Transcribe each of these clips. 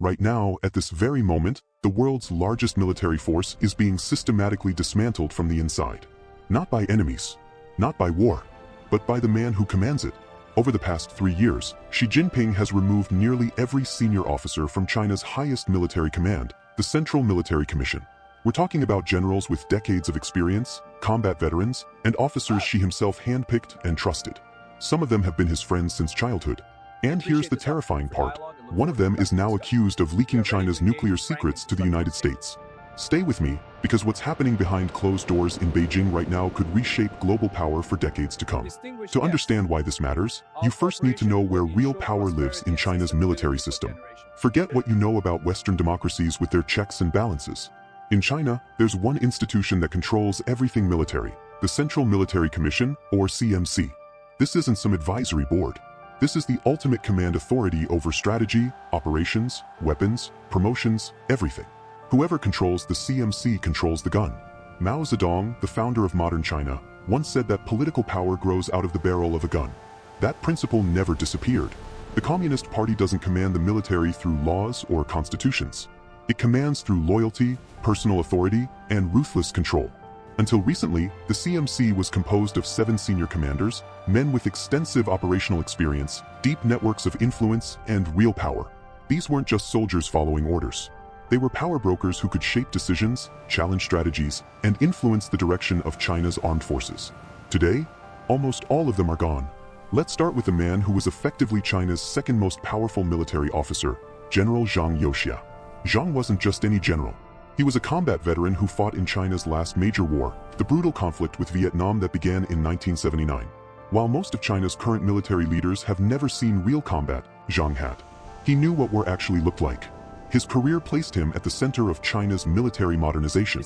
Right now, at this very moment, the world's largest military force is being systematically dismantled from the inside. Not by enemies, not by war, but by the man who commands it. Over the past 3 years, Xi Jinping has removed nearly every senior officer from China's highest military command, the Central Military Commission. We're talking about generals with decades of experience, combat veterans, and officers Xi himself handpicked and trusted. Some of them have been his friends since childhood. And here's the terrifying part. One of them is now accused of leaking China's nuclear secrets to the United States. Stay with me, because what's happening behind closed doors in Beijing right now could reshape global power for decades to come. To understand why this matters, you first need to know where real power lives in China's military system. Forget what you know about Western democracies with their checks and balances. In China, there's one institution that controls everything military, the Central Military Commission, or CMC. This isn't some advisory board. This is the ultimate command authority over strategy, operations, weapons, promotions, everything. Whoever controls the CMC controls the gun. Mao Zedong, the founder of modern China, once said that political power grows out of the barrel of a gun. That principle never disappeared. The Communist Party doesn't command the military through laws or constitutions. It commands through loyalty, personal authority, and ruthless control. Until recently, the CMC was composed of 7 senior commanders, men with extensive operational experience, deep networks of influence, and real power. These weren't just soldiers following orders. They were power brokers who could shape decisions, challenge strategies, and influence the direction of China's armed forces. Today, almost all of them are gone. Let's start with the man who was effectively China's second most powerful military officer, General Zhang Youxia. Zhang wasn't just any general. He was a combat veteran who fought in China's last major war, the brutal conflict with Vietnam that began in 1979. While most of China's current military leaders have never seen real combat, Zhang had. He knew what war actually looked like. His career placed him at the center of China's military modernization.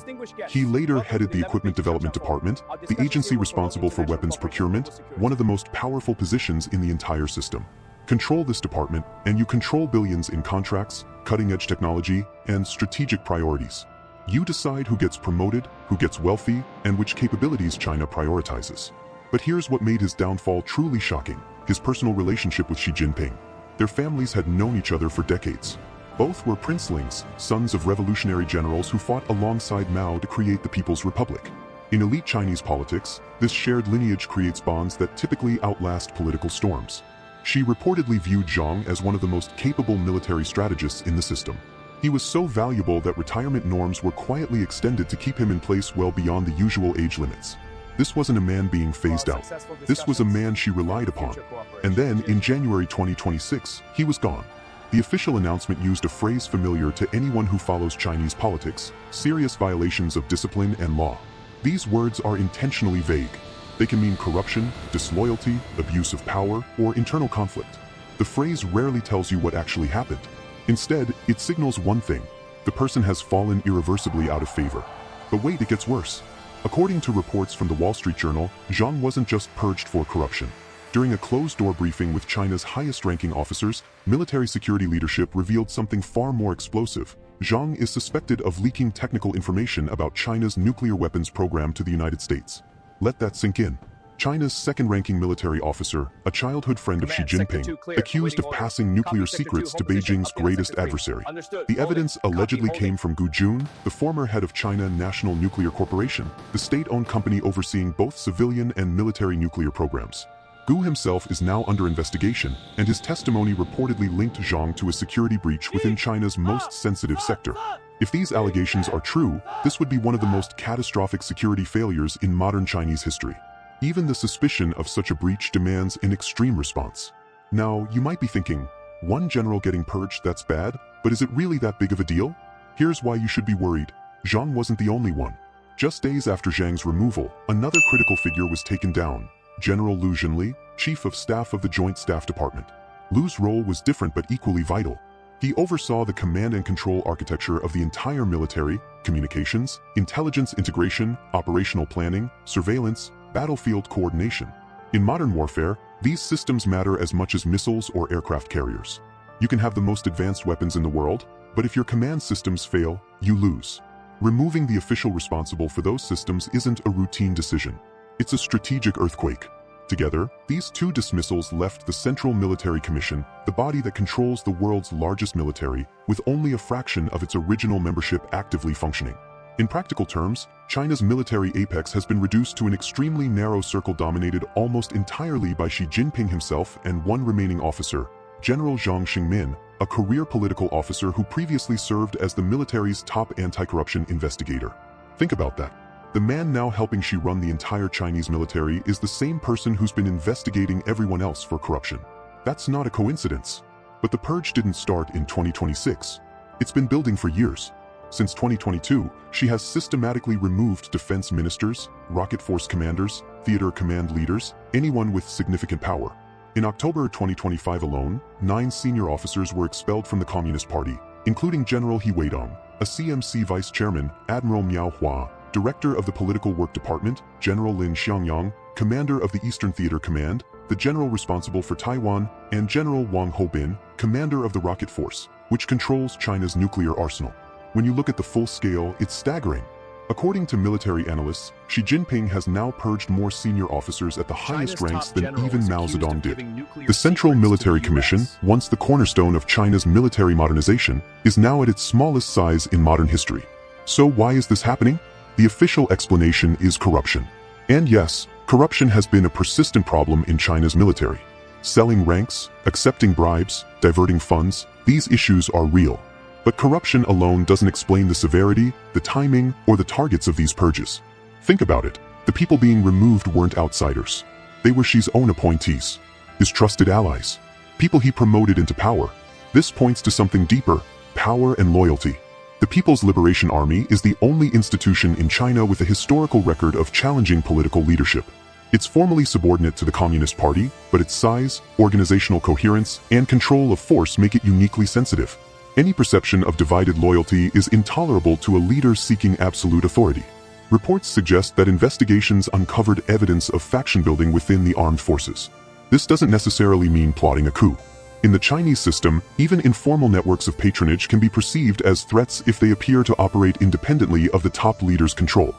He later headed the Equipment Development Department, the agency responsible for weapons procurement, one of the most powerful positions in the entire system. Control this department, and you control billions in contracts, cutting-edge technology, and strategic priorities. You decide who gets promoted, who gets wealthy, and which capabilities China prioritizes. But here's what made his downfall truly shocking: his personal relationship with Xi Jinping. Their families had known each other for decades. Both were princelings, sons of revolutionary generals who fought alongside Mao to create the People's Republic. In elite Chinese politics, this shared lineage creates bonds that typically outlast political storms. Xi reportedly viewed Zhang as one of the most capable military strategists in the system. He was so valuable that retirement norms were quietly extended to keep him in place well beyond the usual age limits. This wasn't a man being phased out. This was a man Xi relied upon. And then, in January 2026, he was gone. The official announcement used a phrase familiar to anyone who follows Chinese politics: serious violations of discipline and law. These words are intentionally vague. They can mean corruption, disloyalty, abuse of power, or internal conflict. The phrase rarely tells you what actually happened. Instead, it signals one thing: the person has fallen irreversibly out of favor. But wait, it gets worse. According to reports from the Wall Street Journal, Zhang wasn't just purged for corruption. During a closed-door briefing with China's highest-ranking officers, military security leadership revealed something far more explosive. Zhang is suspected of leaking technical information about China's nuclear weapons program to the United States. Let that sink in. China's second-ranking military officer, a childhood friend of Xi Jinping, accused of passing nuclear secrets to Beijing's greatest adversary. The evidence allegedly came from Gu Jun, the former head of China National Nuclear Corporation, the state-owned company overseeing both civilian and military nuclear programs. Gu himself is now under investigation, and his testimony reportedly linked Zhang to a security breach within China's most sensitive sector. If these allegations are true, this would be one of the most catastrophic security failures in modern Chinese history. Even the suspicion of such a breach demands an extreme response. Now, you might be thinking, one general getting purged, that's bad, but is it really that big of a deal? Here's why you should be worried. Zhang wasn't the only one. Just days after Zhang's removal, another critical figure was taken down: General Liu Zhenli, Chief of Staff of the Joint Staff Department. Liu's role was different but equally vital. He oversaw the command and control architecture of the entire military, communications, intelligence integration, operational planning, surveillance, battlefield coordination. In modern warfare, these systems matter as much as missiles or aircraft carriers. You can have the most advanced weapons in the world, but if your command systems fail, you lose. Removing the official responsible for those systems isn't a routine decision. It's a strategic earthquake. Together, these two dismissals left the Central Military Commission, the body that controls the world's largest military, with only a fraction of its original membership actively functioning. In practical terms, China's military apex has been reduced to an extremely narrow circle dominated almost entirely by Xi Jinping himself and one remaining officer, General Jiang Xingmin, a career political officer who previously served as the military's top anti-corruption investigator. Think about that. The man now helping Xi run the entire Chinese military is the same person who's been investigating everyone else for corruption. That's not a coincidence. But the purge didn't start in 2026. It's been building for years. Since 2022, Xi has systematically removed defense ministers, rocket force commanders, theater command leaders, anyone with significant power. In October 2025 alone, 9 senior officers were expelled from the Communist Party, including General He Weidong, a CMC vice chairman, Admiral Miao Hua, director of the Political Work Department, General Lin Xiangyang, commander of the Eastern Theater Command, the general responsible for Taiwan, and General Wang Houbin, commander of the Rocket Force, which controls China's nuclear arsenal. When you look at the full scale, it's staggering. According to military analysts, Xi Jinping has now purged more senior officers at the highest ranks than even Mao Zedong did. The Central Military Commission, once the cornerstone of China's military modernization, is now at its smallest size in modern history. So why is this happening? The official explanation is corruption. And yes, corruption has been a persistent problem in China's military. Selling ranks, accepting bribes, diverting funds, these issues are real. But corruption alone doesn't explain the severity, the timing, or the targets of these purges. Think about it. The people being removed weren't outsiders. They were Xi's own appointees, his trusted allies, people he promoted into power. This points to something deeper: power and loyalty. The People's Liberation Army is the only institution in China with a historical record of challenging political leadership. It's formally subordinate to the Communist Party, but its size, organizational coherence, and control of force make it uniquely sensitive. Any perception of divided loyalty is intolerable to a leader seeking absolute authority. Reports suggest that investigations uncovered evidence of faction building within the armed forces. This doesn't necessarily mean plotting a coup. In the Chinese system, even informal networks of patronage can be perceived as threats if they appear to operate independently of the top leader's control.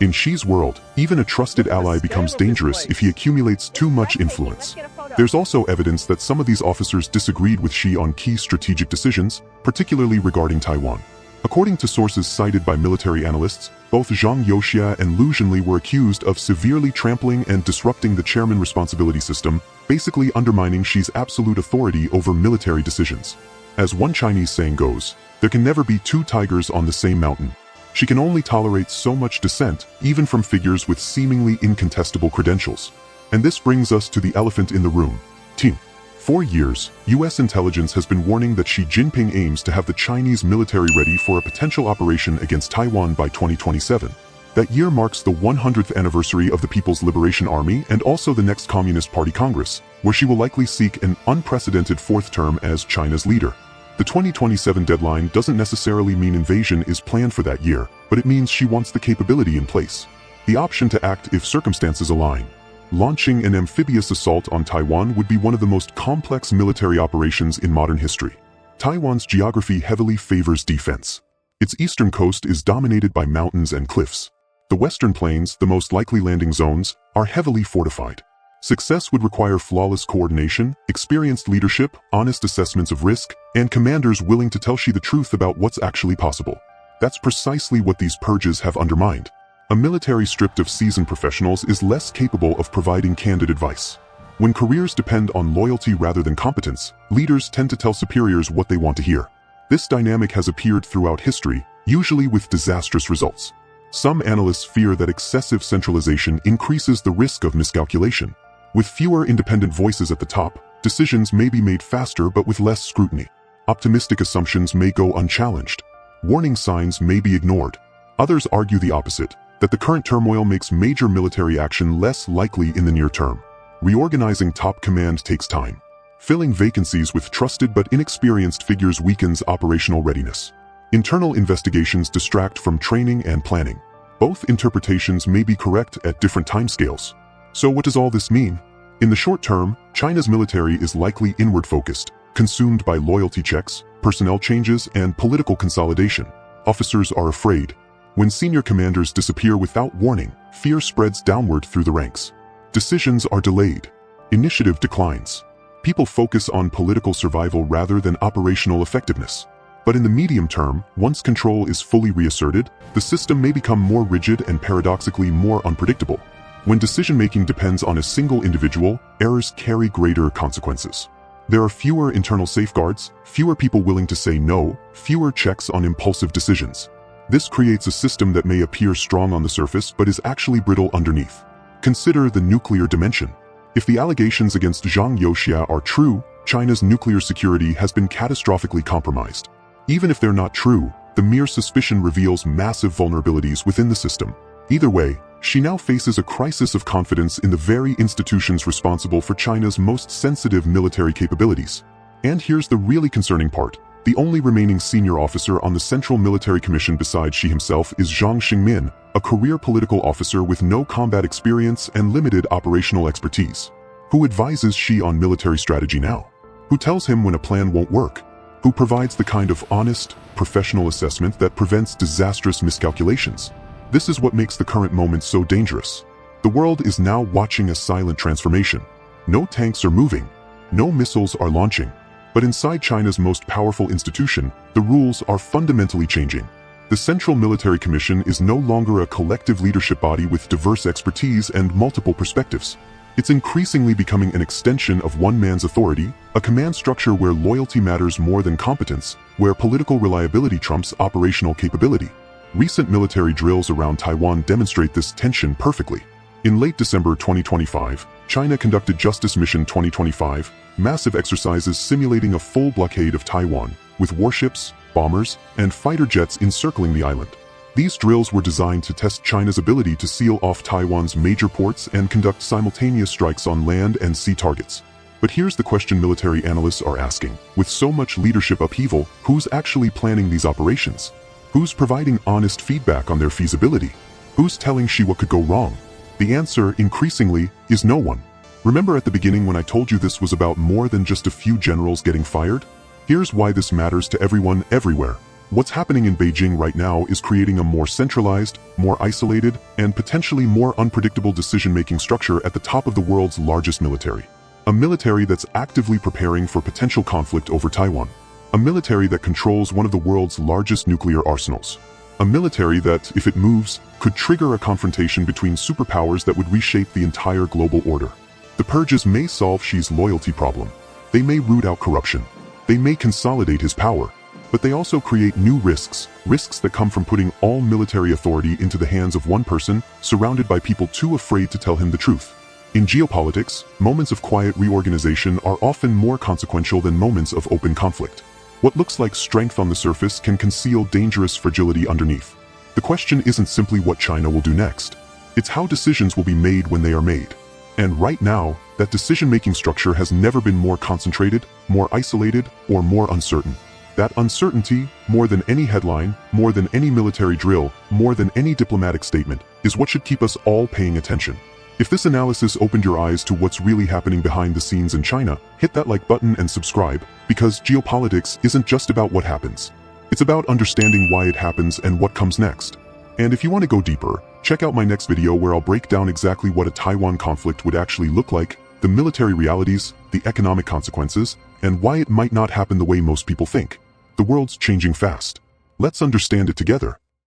In Xi's world, even a trusted ally becomes dangerous if he accumulates too much influence. There's also evidence that some of these officers disagreed with Xi on key strategic decisions, particularly regarding Taiwan. According to sources cited by military analysts, both Zhang Youxia and Lu Zhenli were accused of severely trampling and disrupting the chairman responsibility system, basically undermining Xi's absolute authority over military decisions. As one Chinese saying goes, there can never be two tigers on the same mountain. She can only tolerate so much dissent, even from figures with seemingly incontestable credentials. And this brings us to the elephant in the room: team. For years, US intelligence has been warning that Xi Jinping aims to have the Chinese military ready for a potential operation against Taiwan by 2027. That year marks the 100th anniversary of the People's Liberation Army and also the next Communist Party Congress, where she will likely seek an unprecedented fourth term as China's leader. The 2027 deadline doesn't necessarily mean invasion is planned for that year, but it means she wants the capability in place. The option to act if circumstances align. Launching an amphibious assault on Taiwan would be one of the most complex military operations in modern history. Taiwan's geography heavily favors defense. Its eastern coast is dominated by mountains and cliffs. The western plains, the most likely landing zones, are heavily fortified. Success would require flawless coordination, experienced leadership, honest assessments of risk, and commanders willing to tell Xi the truth about what's actually possible. That's precisely what these purges have undermined. A military stripped of seasoned professionals is less capable of providing candid advice. When careers depend on loyalty rather than competence, leaders tend to tell superiors what they want to hear. This dynamic has appeared throughout history, usually with disastrous results. Some analysts fear that excessive centralization increases the risk of miscalculation. With fewer independent voices at the top, decisions may be made faster but with less scrutiny. Optimistic assumptions may go unchallenged. Warning signs may be ignored. Others argue the opposite, that the current turmoil makes major military action less likely in the near term. Reorganizing top command takes time. Filling vacancies with trusted but inexperienced figures weakens operational readiness. Internal investigations distract from training and planning. Both interpretations may be correct at different timescales. So what does all this mean? In the short term, China's military is likely inward-focused, consumed by loyalty checks, personnel changes, and political consolidation. Officers are afraid. When senior commanders disappear without warning, fear spreads downward through the ranks. Decisions are delayed. Initiative declines. People focus on political survival rather than operational effectiveness. But in the medium term, once control is fully reasserted, the system may become more rigid and paradoxically more unpredictable. When decision-making depends on a single individual, errors carry greater consequences. There are fewer internal safeguards, fewer people willing to say no, fewer checks on impulsive decisions. This creates a system that may appear strong on the surface but is actually brittle underneath. Consider the nuclear dimension. If the allegations against Zhang Youxia are true, China's nuclear security has been catastrophically compromised. Even if they're not true, the mere suspicion reveals massive vulnerabilities within the system. Either way, she now faces a crisis of confidence in the very institutions responsible for China's most sensitive military capabilities. And here's the really concerning part. The only remaining senior officer on the Central Military Commission besides she himself is Zhang Xingmin, a career political officer with no combat experience and limited operational expertise. Who advises Xi on military strategy now? Who tells him when a plan won't work? Who provides the kind of honest, professional assessment that prevents disastrous miscalculations? This is what makes the current moment so dangerous. The world is now watching a silent transformation. No tanks are moving. No missiles are launching. But inside China's most powerful institution, the rules are fundamentally changing. The Central Military Commission is no longer a collective leadership body with diverse expertise and multiple perspectives. It's increasingly becoming an extension of one man's authority, a command structure where loyalty matters more than competence, where political reliability trumps operational capability. Recent military drills around Taiwan demonstrate this tension perfectly. In late December 2025, China conducted Justice Mission 2025, massive exercises simulating a full blockade of Taiwan, with warships, bombers, and fighter jets encircling the island. These drills were designed to test China's ability to seal off Taiwan's major ports and conduct simultaneous strikes on land and sea targets. But here's the question military analysts are asking. With so much leadership upheaval, who's actually planning these operations? Who's providing honest feedback on their feasibility? Who's telling Xi what could go wrong? The answer, increasingly, is no one. Remember at the beginning when I told you this was about more than just a few generals getting fired? Here's why this matters to everyone everywhere. What's happening in Beijing right now is creating a more centralized, more isolated, and potentially more unpredictable decision-making structure at the top of the world's largest military. A military that's actively preparing for potential conflict over Taiwan. A military that controls one of the world's largest nuclear arsenals. A military that, if it moves, could trigger a confrontation between superpowers that would reshape the entire global order. The purges may solve Xi's loyalty problem. They may root out corruption. They may consolidate his power. But they also create new risks that come from putting all military authority into the hands of one person, surrounded by people too afraid to tell him the truth. In geopolitics, moments of quiet reorganization are often more consequential than moments of open conflict. What looks like strength on the surface can conceal dangerous fragility underneath. The question isn't simply what China will do next. It's how decisions will be made when they are made. And right now, that decision-making structure has never been more concentrated, more isolated, or more uncertain. That uncertainty, more than any headline, more than any military drill, more than any diplomatic statement, is what should keep us all paying attention. If this analysis opened your eyes to what's really happening behind the scenes in China, hit that like button and subscribe, because geopolitics isn't just about what happens. It's about understanding why it happens and what comes next. And if you want to go deeper, check out my next video where I'll break down exactly what a Taiwan conflict would actually look like, the military realities, the economic consequences, and why it might not happen the way most people think. The world's changing fast. Let's understand it together.